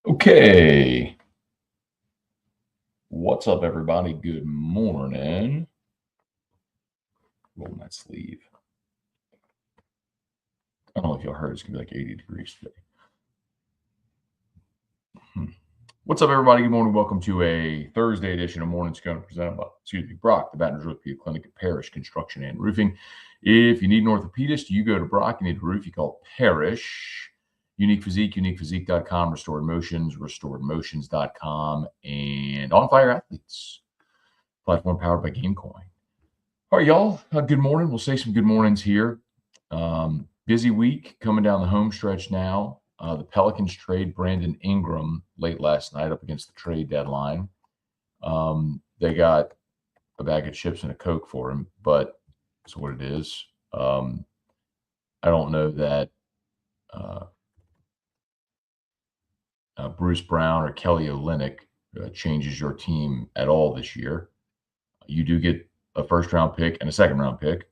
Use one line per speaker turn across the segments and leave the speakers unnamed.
Okay. What's up, everybody? Good morning. Roll that sleeve. I don't know if y'all heard, it's going to be like 80 degrees today. What's up, everybody? Good morning. Welcome to a Thursday edition of Morning Scone presented by, Brock, the Baton Rouge Orthopedic Clinic at Parrish Construction and Roofing. If you need an orthopedist, you go to Brock. You need a roof, you call Parrish. Unique Physique, uniquephysique.com, Restored Motions, restoredmotions.com, and On Fire Athletes, platform powered by GameCoin. All right, y'all. Good morning. We'll say some good mornings here. Busy week coming down the home stretch now. The Pelicans trade Brandon Ingram late last night up against the trade deadline. They got a bag of chips and a Coke for him, but that's what it is. I don't know that Bruce Brown or Kelly Olynyk changes your team at all this year. You do get a first-round pick and a second-round pick.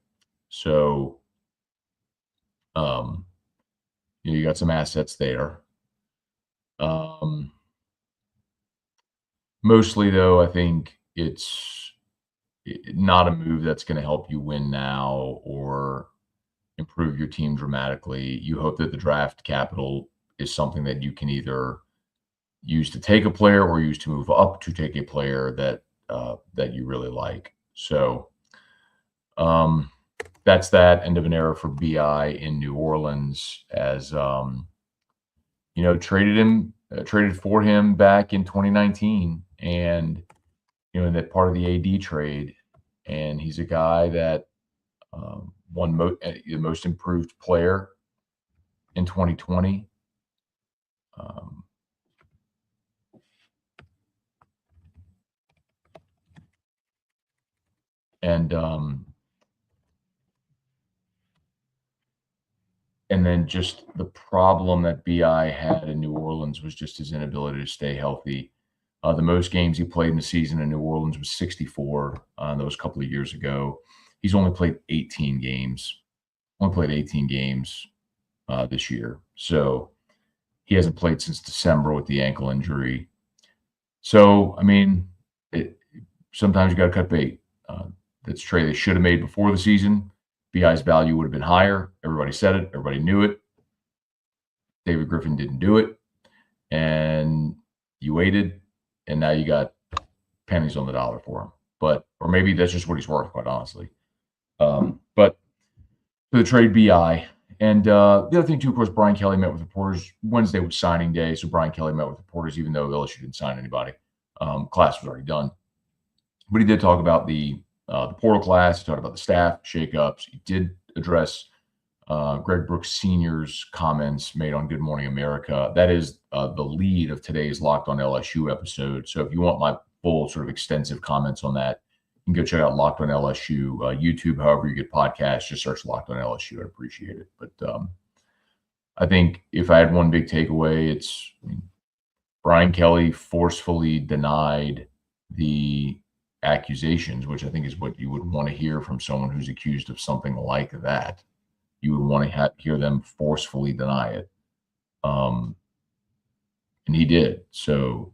So, you got some assets there. Mostly, though, I think it's not a move that's going to help you win now or improve your team dramatically. You hope that the draft capital is something that you can either use to take a player or use to move up to take a player that you really like. So that's that. End of an era for BI in New Orleans, as traded for him back in 2019, and in that part of the AD trade. And he's a guy that won the most improved player in 2020. And then just the problem that BI had in New Orleans was just his inability to stay healthy. The most games he played in the season in New Orleans was 64. That was a couple of years ago. He's only played 18 games. This year. So he hasn't played since December with the ankle injury. So, I mean, sometimes you got to cut bait. That's a trade they should have made before the season. BI's value would have been higher. Everybody said it. Everybody knew it. David Griffin didn't do it. And you waited, and now you got pennies on the dollar for him. Or maybe that's just what he's worth, quite honestly. But for the trade, BI. And the other thing, too, of course, Brian Kelly met with reporters. Wednesday was signing day, so Brian Kelly met with reporters, even though LSU didn't sign anybody. Class was already done. But he did talk about the portal class. He talked about the staff shakeups. He did address Greg Brooks Sr.'s comments made on Good Morning America. That is the lead of today's Locked on LSU episode. So if you want my full sort of extensive comments on that, you can go check out Locked on LSU, YouTube, however you get podcasts, just search Locked on LSU. I'd appreciate it. But I think if I had one big takeaway, it's Brian Kelly forcefully denied the accusations, which I think is what you would want to hear from someone who's accused of something like that. You would want to hear them forcefully deny it. And he did. So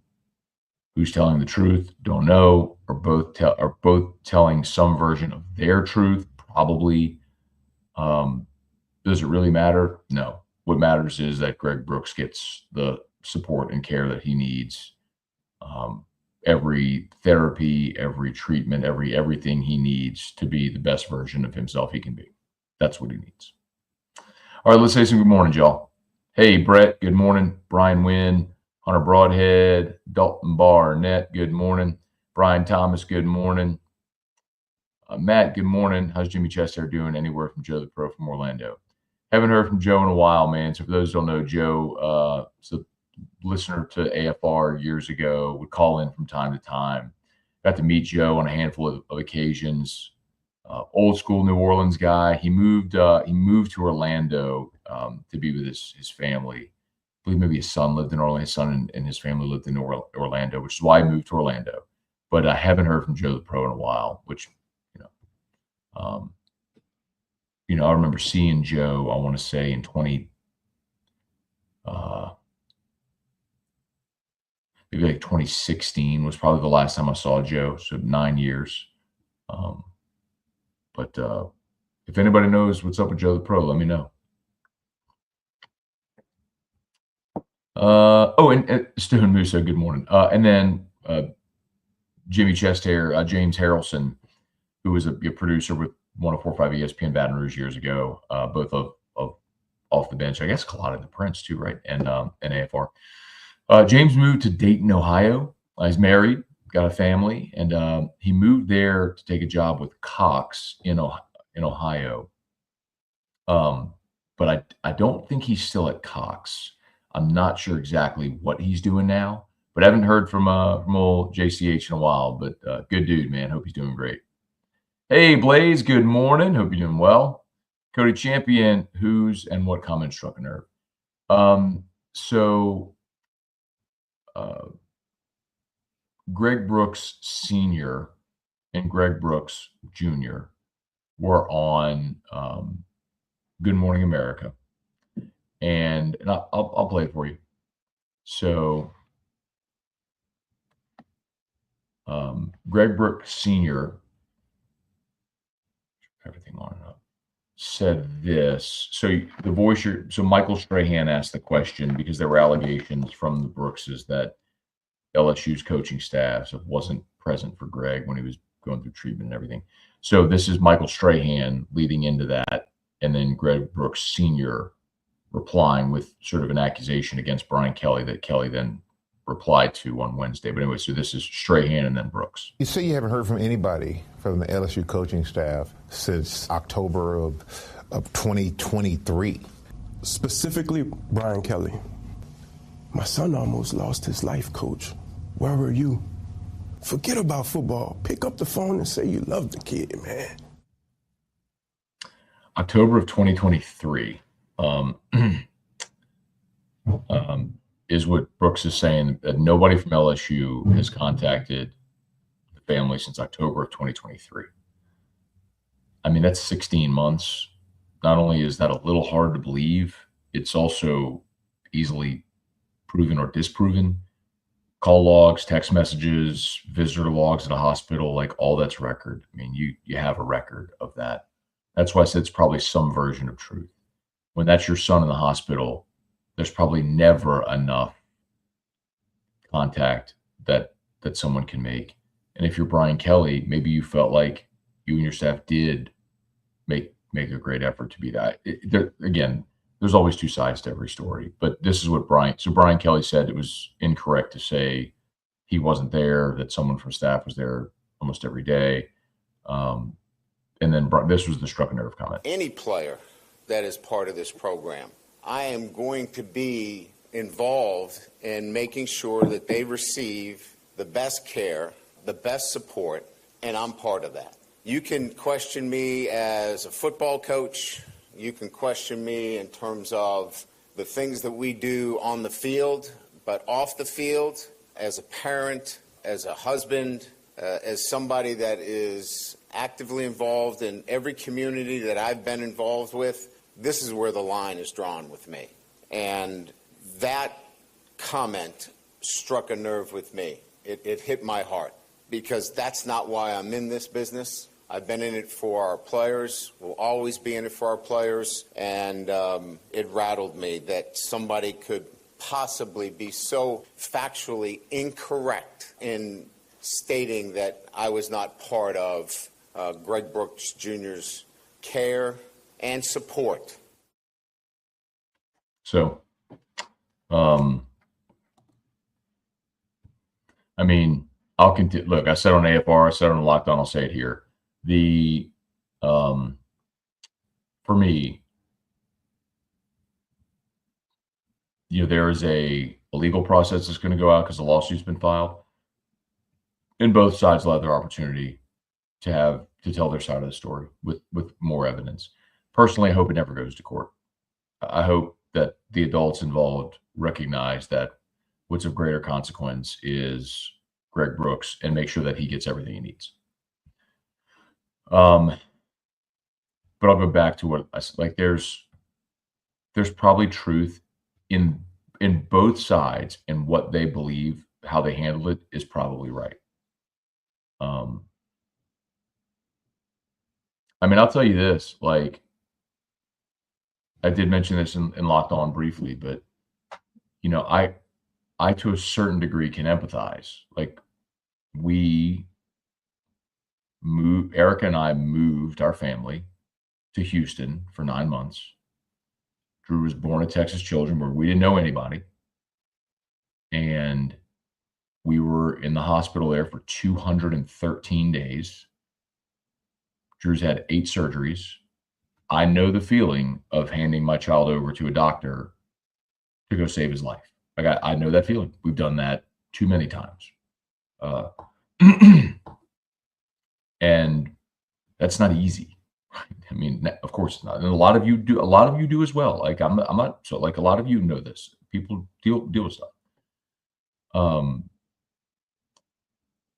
who's telling the truth? Don't know. Are both telling some version of their truth? Probably. Does it really matter? No. What matters is that Greg Brooks gets the support and care that he needs. Every therapy, every treatment, everything he needs to be the best version of himself he can be. That's what he needs. All right, let's say some good morning, y'all. Hey, Brett, good morning. Brian Wynn, Hunter Broadhead, Dalton Barnett, good morning. Brian Thomas, good morning. Matt, good morning. How's Jimmy Chester doing? Anywhere from Joe the Pro from Orlando. Haven't heard from Joe in a while, man. So for those who don't know, Joe, so listener to AFR years ago, would call in from time to time. Got to meet Joe on a handful of occasions. Old school New Orleans guy. He moved to Orlando to be with his family. I believe maybe his son lived in Orlando. His son and his family lived in Orlando, which is why he moved to Orlando. But I haven't heard from Joe the Pro in a while, which I remember seeing Joe, I want to say in maybe like 2016 was probably the last time I saw Joe. So 9 years. But if anybody knows what's up with Joe the Pro, let me know. And Stone Musso, good morning. And then Jimmy Chesthair, James Harrelson, who was a producer with 104.5 ESPN Baton Rouge years ago, both of off the bench. I guess collided the Prince too, right? And AFR. James moved to Dayton, Ohio. He's married, got a family, and he moved there to take a job with Cox in Ohio. But I don't think he's still at Cox. I'm not sure exactly what he's doing now, but I haven't heard from old JCH in a while. But good dude, man. Hope he's doing great. Hey, Blaze. Good morning. Hope you're doing well. Cody Champion, who's and what comment struck a nerve? Greg Brooks Sr. and Greg Brooks Jr. were on Good Morning America. And I'll play it for you. So Greg Brooks Sr., everything on and up, said this. So Michael Strahan asked the question because there were allegations from the Brookses that LSU's coaching staff wasn't present for Greg when he was going through treatment and everything. So this is Michael Strahan leading into that, and then Greg Brooks Sr. replying with sort of an accusation against Brian Kelly that Kelly then replied to on Wednesday. But anyway, so this is Strahan and then Brooks.
You say you haven't heard from anybody from the LSU coaching staff since October of 2023.
Specifically, Brian Kelly. My son almost lost his life, Coach. Where were you? Forget about football. Pick up the phone and say you love the kid, man.
October of 2023 is what Brooks is saying, that nobody from LSU has contacted the family since October of 2023. I mean, that's 16 months. Not only is that a little hard to believe, it's also easily proven or disproven. Call logs, text messages, visitor logs at a hospital, like all that's record. I mean, you have a record of that. That's why I said it's probably some version of truth. When that's your son in the hospital, there's probably never enough contact that someone can make. And if you're Brian Kelly, maybe you felt like you and your staff did make a great effort to be that. Again, there's always two sides to every story, but this is what Brian Kelly said it was incorrect to say he wasn't there, that someone from staff was there almost every day. And then this was the struck a nerve comment.
Any player that is part of this program, I am going to be involved in making sure that they receive the best care, the best support, and I'm part of that. You can question me as a football coach. You can question me in terms of the things that we do on the field, but off the field, as a parent, as a husband, as somebody that is actively involved in every community that I've been involved with, this is where the line is drawn with me. And that comment struck a nerve with me. It hit my heart because that's not why I'm in this business. I've been in it for our players, will always be in it for our players, and it rattled me that somebody could possibly be so factually incorrect in stating that I was not part of Greg Brooks Jr.'s care and support.
So, I mean, I'll continue. Look, I said on AFR, I said on Lockdown, I'll say it here. For me, there is a legal process that's going to go out because the lawsuit's been filed, and both sides will have their opportunity to tell their side of the story with more evidence. Personally, I hope it never goes to court. I hope that the adults involved recognize that what's of greater consequence is Greg Brooks and make sure that he gets everything he needs. But I'll go back to what I like. There's probably truth in both sides and what they believe how they handled it is probably right. I mean, I'll tell you this, like, I did mention this in Locked On briefly, but, you know, I to a certain degree can empathize. Like, Erica and I moved our family to Houston for 9 months. Drew was born at Texas Children, where we didn't know anybody. And we were in the hospital there for 213 days. Drew's had 8 surgeries. I know the feeling of handing my child over to a doctor to go save his life. Like, I know that feeling. We've done that too many times. And that's not easy. I mean, of course it's not. And a lot of you do as well. Like, I'm not, so like, a lot of you know this. People deal with stuff.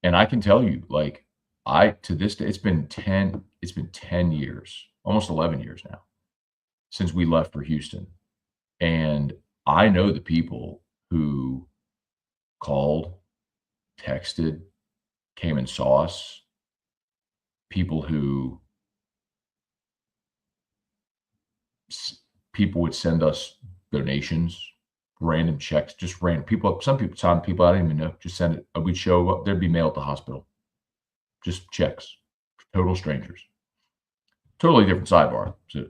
And I can tell you, like, to this day, it's been 10 years, almost 11 years now, since we left for Houston. And I know the people who called, texted, came and saw us, people would send us donations, random checks, just random people. Some people I didn't even know, just send it. We'd show up, there'd be mail at the hospital, just checks, total strangers. Totally different sidebar. So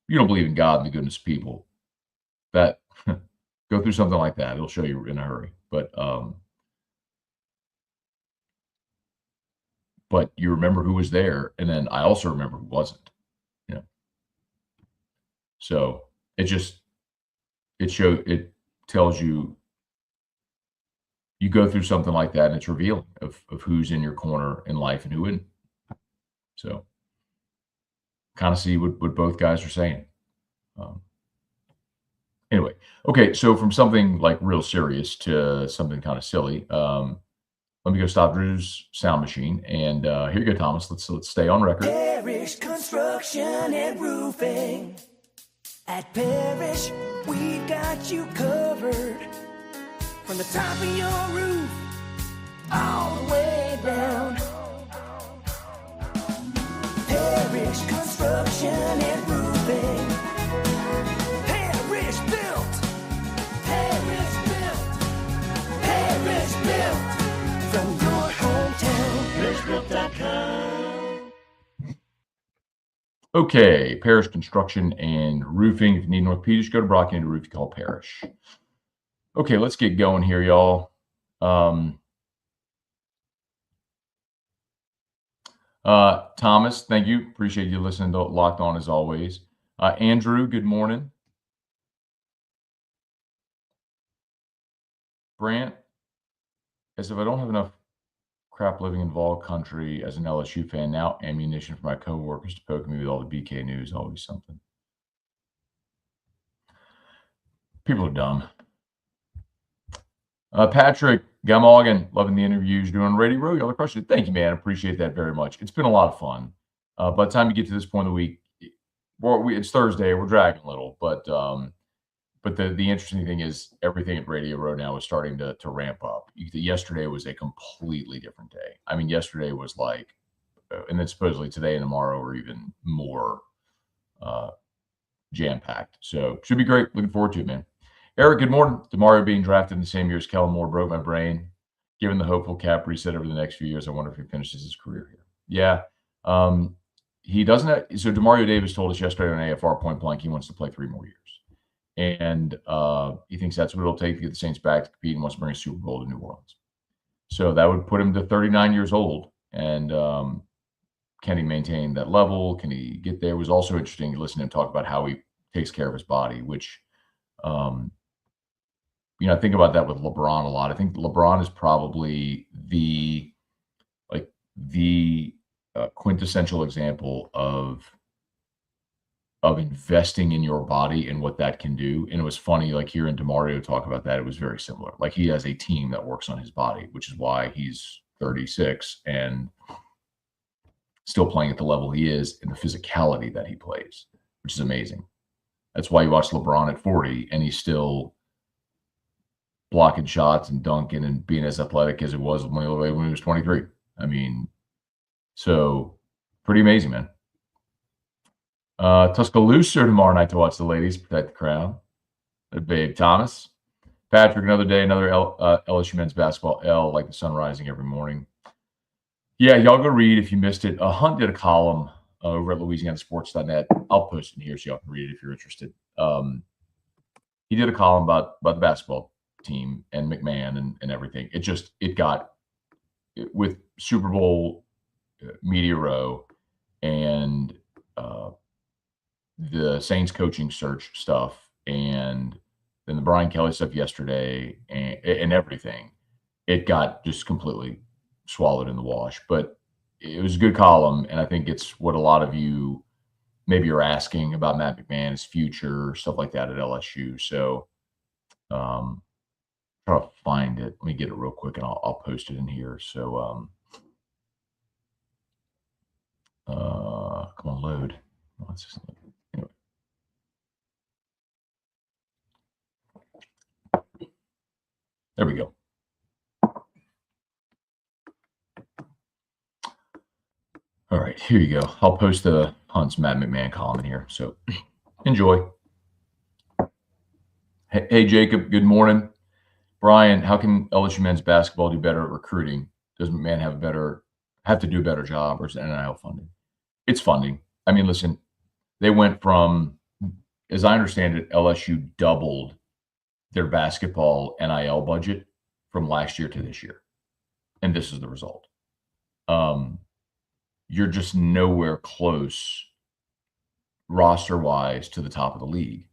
you don't believe in God and the goodness of people, that go through something like that, it'll show you in a hurry. But you remember who was there, and then I also remember who wasn't. You know, so it tells you, you go through something like that, and it's revealing of who's in your corner in life and who isn't. So kind of see what both guys are saying. Anyway, okay, so from something like real serious to something kind of silly, let me go stop Drew's sound machine, and here you go, Thomas. Let's stay on record.
Parish Construction and Roofing. At Parish, we've got you covered. From the top of your roof, all the way down. Parish Construction and Roofing. Parish built. Parish built. Parish built. From your hometown, parishbuilt.com.
Okay, Parish Construction and Roofing. If you need North Peters, go to Brock and Roof. You call Parish. Okay, let's get going here, y'all. Thomas, thank you. Appreciate you listening to Locked On as always. Andrew, good morning. Brant, as if I don't have enough crap living in Vol country as an LSU fan, now ammunition for my coworkers to poke me with all the BK news, always something. People are dumb. Patrick Gamogan, loving the interviews doing Radio Row. Y'all are crushing it. Thank you, man. Appreciate that very much. It's been a lot of fun. By the time you get to this point of the week, it's Thursday. We're dragging a little, but the interesting thing is everything at Radio Row now is starting to ramp up. Yesterday was a completely different day. I mean, yesterday was like, and then supposedly today and tomorrow are even more jam-packed. So should be great. Looking forward to it, man. Eric, good morning. DeMario being drafted in the same year as Kellen Moore broke my brain. Given the hopeful cap reset over the next few years, I wonder if he finishes his career here. Yeah. He doesn't have, so DeMario Davis told us yesterday on AFR point blank he wants to play 3 more years. And he thinks that's what it'll take to get the Saints back to compete and wants to bring a Super Bowl to New Orleans. So that would put him to 39 years old. And can he maintain that level? Can he get there? It was also interesting to listen to him talk about how he takes care of his body, which, I think about that with LeBron a lot. I think LeBron is probably the quintessential example of investing in your body and what that can do. And it was funny, like hearing DeMario talk about that, it was very similar. Like he has a team that works on his body, which is why he's 36 and still playing at the level he is and the physicality that he plays, which is amazing. That's why you watch LeBron at 40 and he's still blocking shots and dunking and being as athletic as it was when he was 23. I mean, so pretty amazing, man. Tuscaloosa tomorrow night to watch the ladies protect the crown. Babe Thomas. Patrick, another day, another LSU men's basketball L, like the sun rising every morning. Yeah, y'all go read if you missed it. Hunt did a column over at LouisianaSports.net. I'll post it here so y'all can read it if you're interested. He did a column about the basketball team and McMahon and everything. It got with Super Bowl Media Row and the Saints coaching search stuff and then the Brian Kelly stuff yesterday and everything. It got just completely swallowed in the wash. But it was a good column, and I think it's what a lot of you maybe are asking about Matt McMahon, his future, stuff like that at LSU. So try to find it. Let me get it real quick, and I'll post it in here. So come on, load. Anyway. There we go. All right, here you go. I'll post the Hunt's Matt McMahon column in here. So enjoy. Hey, Jacob, good morning. Brian, how can LSU men's basketball do better at recruiting? Does McMahon have to do a better job, or is it NIL funding? It's funding. I mean, listen, they went from, as I understand it, LSU doubled their basketball NIL budget from last year to this year. And this is the result. You're just nowhere close roster-wise to the top of the league.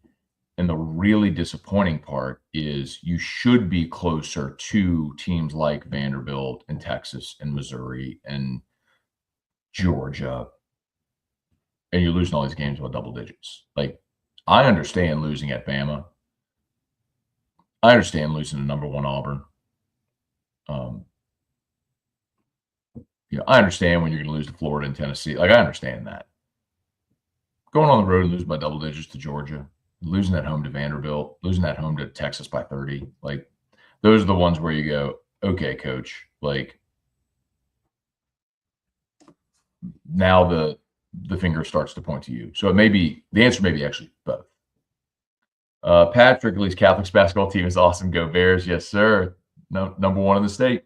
And the really disappointing part is you should be closer to teams like Vanderbilt and Texas and Missouri and Georgia. And you're losing all these games by double digits. Like, I understand losing at Bama. I understand losing to number 1 Auburn. I understand when you're going to lose to Florida and Tennessee. Like, I understand that. Going on the road and losing by double digits to Georgia, losing at home to Vanderbilt, losing at home to Texas by 30. Like, those are the ones where you go, okay, coach, like, now the finger starts to point to you. So the answer may be actually both. Patrick, at least Catholic's basketball team is awesome. Go Bears. Yes, sir. No, number 1 in the state.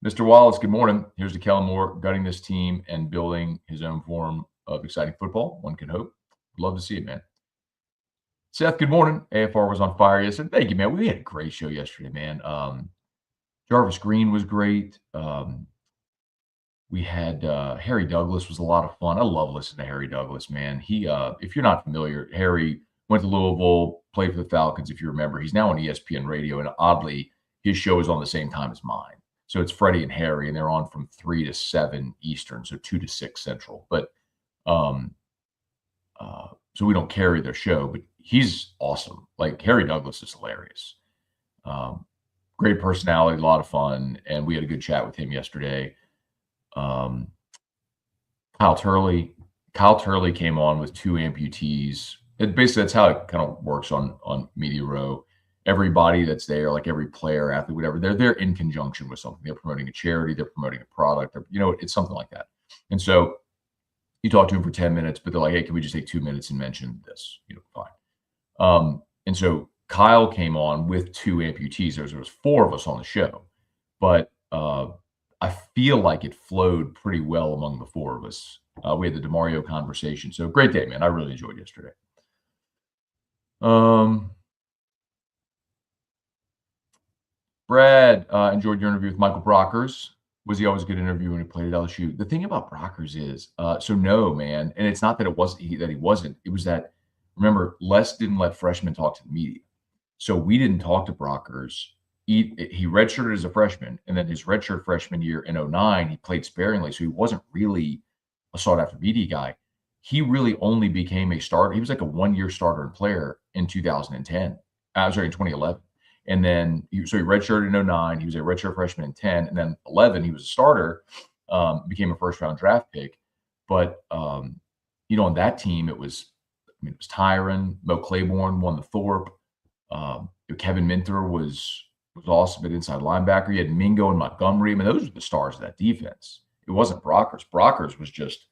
Mr. Wallace, good morning. Here's to Kellen Moore gutting this team and building his own form of exciting football. One can hope. Love to see it, man. Seth, good morning. AFR was on fire yesterday. Thank you, man. We had a great show yesterday, man. Jarvis Green was great. We had Harry Douglas was a lot of fun. I love listening to Harry Douglas, man. He, if you're not familiar, Harry went to Louisville, played for the Falcons, if you remember. He's now on ESPN Radio, and oddly, his show is on the same time as mine. So it's Freddie and Harry, and they're on from 3 to 7 Eastern, so 2 to 6 Central. But so we don't carry their show, but he's awesome. Like, Harry Douglas is hilarious. Great personality, a lot of fun, and we had a good chat with him yesterday. Kyle Turley came on with 2 amputees. Basically, that's how it kind of works on Media Row. Everybody that's there, like every player, athlete, whatever, they're there in conjunction with something. They're promoting a charity, they're promoting a product, it's something like that. And so you talk to him for 10 minutes, but they're like, hey, can we just take 2 minutes and mention this? Fine. And so Kyle came on with 2 amputees. There was 4 of us on the show, but I feel like it flowed pretty well among the 4 of us. We had the DeMario conversation. So great day, man. I really enjoyed yesterday. Brad enjoyed your interview with Michael Brockers. Was he always a good interview when he played at LSU? The thing about Brockers is, so no, man. And it's not that he wasn't. It was that, remember, Les didn't let freshmen talk to the media. So we didn't talk to Brockers. He redshirted as a freshman, and then his redshirt freshman year in 2009, he played sparingly. So he wasn't really a sought-after media guy. He really only became a starter. He was like a 1-year starter and player in 2010. In 2011. And then he redshirted in 2009. He was a redshirt freshman in 10. And then 11, he was a starter, became a first-round draft pick. But, on that team, it was Tyron. Mo Claiborne won the Thorpe. Kevin Minter was was awesome at inside linebacker. You had Mingo and Montgomery. I mean, those were the stars of that defense. It wasn't Brockers. Brockers was just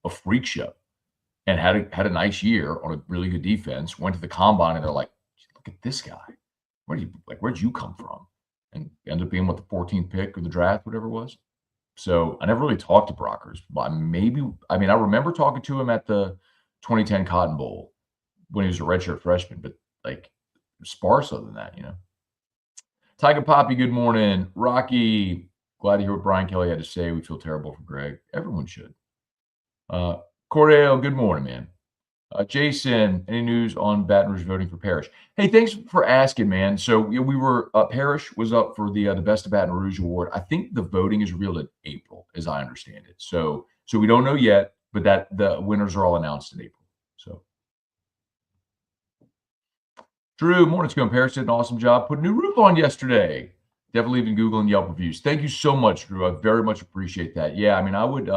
a freak show and had a nice year on a really good defense. Went to the combine and they're like, look at this guy. Where'd you come from? And ended up being what, the 14th pick of the draft, whatever it was. So I never really talked to Brockers. But I remember talking to him at the 2010 Cotton Bowl when he was a redshirt freshman, but like sparse other than that, Tiger Poppy, good morning. Rocky, glad to hear what Brian Kelly had to say. We feel terrible for Greg. Everyone should. Cordell, good morning, man. Jason, any news on Baton Rouge voting for Parrish? Hey, thanks for asking, man. So we were Parrish was up for the Best of Baton Rouge award. I think the voting is revealed in April, as I understand it. So we don't know yet, but that the winners are all announced in April. So Drew, morning, Scone. Parrish did an awesome job. Put a new roof on yesterday. Definitely leaving Google and Yelp reviews. Thank you so much, Drew. I very much appreciate that. Yeah, I mean, I would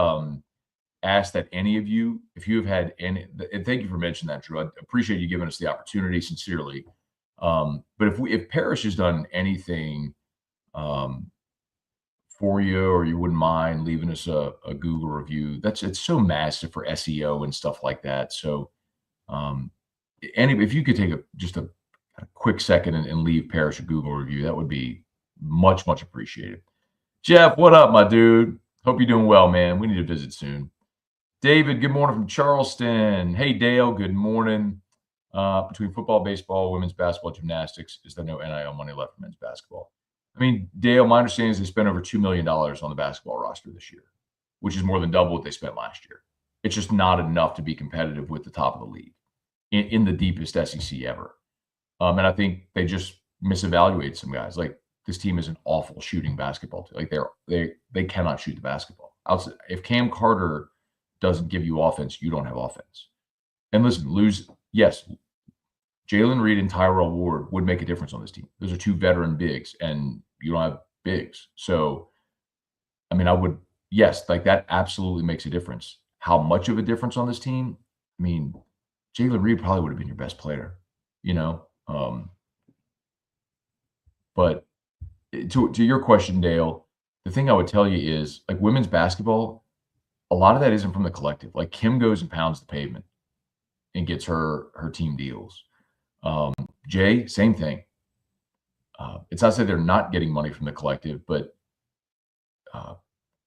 ask that any of you, if you have had any, and thank you for mentioning that, Drew. I appreciate you giving us the opportunity, sincerely. But if Parrish has done anything for you, or you wouldn't mind leaving us a Google review, it's so massive for SEO and stuff like that. So if you could take just a quick second and leave Parrish a Google review, that would be much, much appreciated. Jeff, what up, my dude? Hope you're doing well, man. We need to visit soon. David, good morning from Charleston. Hey, Dale, good morning. Between football, baseball, women's basketball, gymnastics, is there no NIL money left for men's basketball? I mean, Dale, my understanding is they spent over $2 million on the basketball roster this year, which is more than double what they spent last year. It's just not enough to be competitive with the top of the league in the deepest SEC ever. And I think they just misevaluated some guys. Like, this team is an awful shooting basketball team. Like, they cannot shoot the basketball. If Cam Carter doesn't give you offense, you don't have offense. And listen, yes, Jalen Reed and Tyrell Ward would make a difference on this team. Those are two veteran bigs, and you don't have bigs. So, I mean, like, that absolutely makes a difference. How much of a difference on this team? I mean, Jalen Reed probably would have been your best player, but to your question, Dale, the thing I would tell you is, like, women's basketball, a lot of that isn't from the collective. Like, Kim goes and pounds the pavement and gets her team deals. Jay, same thing. It's not to say they're not getting money from the collective, but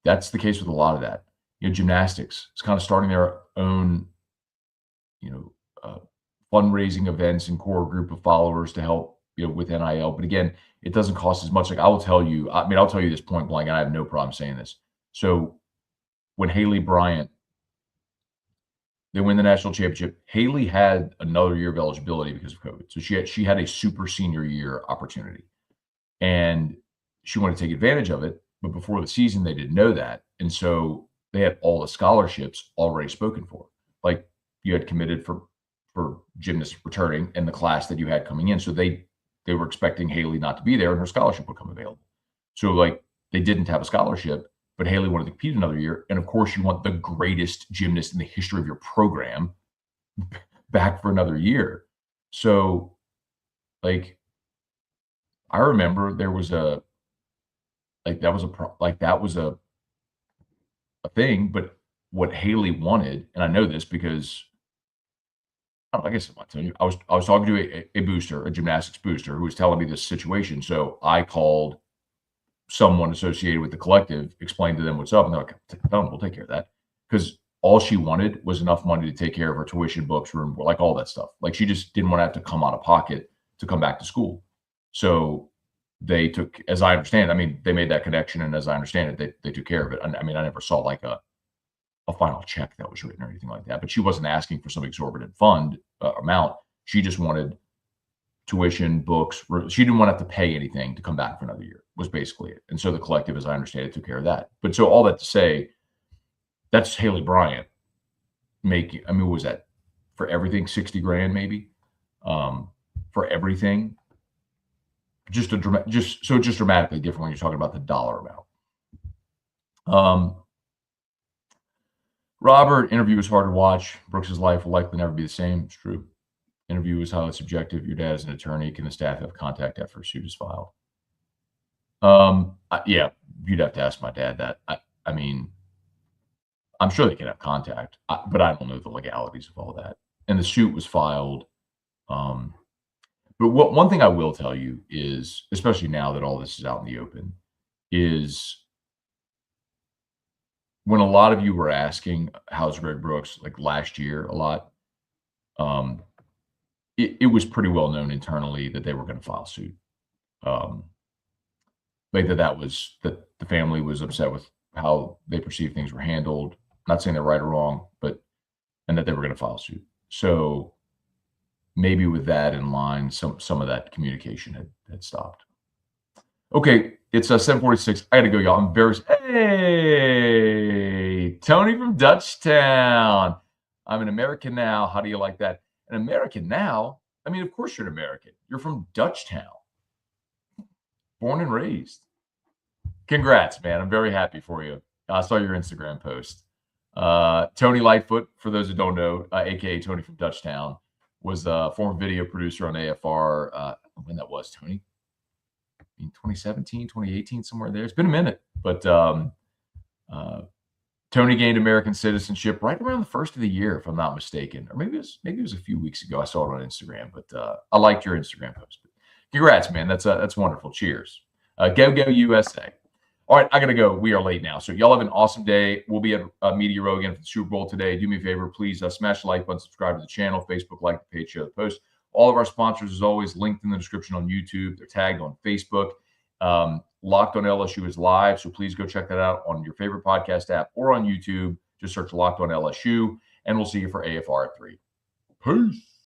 that's the case with a lot of that. Gymnastics is kind of starting their own, fundraising events and core group of followers to help, with NIL. But again, it doesn't cost as much. Like, I'll tell you this point blank, and I have no problem saying this. So when Haley Bryant, they win the national championship, Haley had another year of eligibility because of COVID. So she had a super senior year opportunity, and she wanted to take advantage of it. But before the season, they didn't know that. And so they had all the scholarships already spoken for. Like, you had committed for gymnasts returning in the class that you had coming in. So they were expecting Haley not to be there, and her scholarship would come available. So, like, they didn't have a scholarship, but Haley wanted to compete another year. And of course, you want the greatest gymnast in the history of your program back for another year. So, like, I remember there was that was a thing. But what Haley wanted, and I know this because, I guess I'm not telling you, I was talking to a booster, a gymnastics booster, who was telling me this situation. So I called someone associated with the collective, explained to them what's up, and they're like, "Tell them, we'll take care of that." Because all she wanted was enough money to take care of her tuition, books, room, like all that stuff. Like, she just didn't want to have to come out of pocket to come back to school. So they took, as I understand, they made that connection, and as I understand it, they took care of it. I never saw like a final check that was written or anything like that, but she wasn't asking for some exorbitant fund amount. She just wanted tuition, books. She didn't want to have to pay anything to come back for another year, was basically it. And so the collective, as I understand it, took care of that. But so all that to say, that's Haley Bryant making, what was that for everything? 60 grand maybe for everything. Just dramatically different when you're talking about the dollar amount. Robert, interview was hard to watch. Brooks's life will likely never be the same. It's true. Interview was highly subjective. Your dad is an attorney. Can the staff have contact after a suit is filed? Yeah, you'd have to ask my dad that. I mean, I'm sure they can have contact, but I don't know the legalities of all that. And the suit was filed. Um, but one thing I will tell you is, especially now that all this is out in the open, is when a lot of you were asking how's Greg Brooks like last year a lot, um, it was pretty well known internally that they were going to file suit. Like that the family was upset with how they perceived things were handled. Not saying they're right or wrong, but and that they were going to file suit. So maybe with that in line, some of that communication had stopped. Okay, it's 7:46. I got to go, y'all. I'm very. Hey, Tony from Dutchtown. I'm an American now. How do you like that? An American now? I mean, of course you're an American. You're from Dutchtown, born and raised. Congrats, man. I'm very happy for you. I saw your Instagram post. Tony Lightfoot, for those who don't know, aka Tony from Dutchtown, was a former video producer on AFR. I don't know when that was, Tony. In 2017, 2018, somewhere there. It's been a minute, but Tony gained American citizenship right around the first of the year, if I'm not mistaken, or maybe it was a few weeks ago. I saw it on Instagram, but I liked your Instagram post. But congrats, man. That's wonderful. Cheers. Go USA. All right, I got to go. We are late now. So y'all have an awesome day. We'll be at Media Row again for the Super Bowl today. Do me a favor, please smash the like button, subscribe to the channel, Facebook, like the page, share the post. All of our sponsors, as always, linked in the description on YouTube. They're tagged on Facebook. Locked on LSU is live, so please go check that out on your favorite podcast app or on YouTube. Just search Locked on LSU, and we'll see you for AFR at 3. Peace.